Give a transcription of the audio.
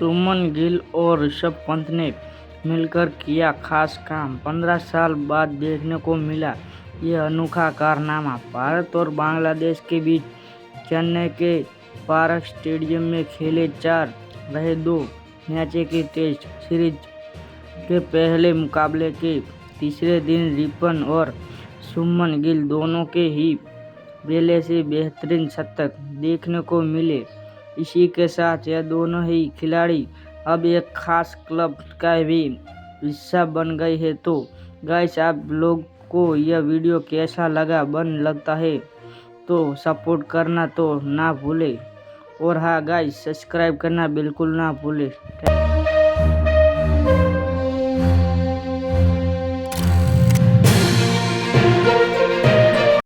सुमन गिल और ऋषभ पंत ने मिलकर किया खास काम। 15 साल बाद देखने को मिला ये अनोखा कारनामा। भारत और बांग्लादेश के बीच चेन्नई के पार्क स्टेडियम में खेले जा रहे 2 मैचों की टेस्ट सीरीज के पहले मुकाबले के तीसरे दिन रिपन और सुमन गिल दोनों के ही बल्ले से बेहतरीन शतक देखने को मिले। इसी के साथ यह दोनों ही खिलाड़ी अब एक खास क्लब का भी हिस्सा बन गए हैं। तो गाइस, आप लोग को यह वीडियो कैसा लगता है तो सपोर्ट करना तो ना भूले, और हाँ गाइस, सब्सक्राइब करना बिल्कुल ना भूले।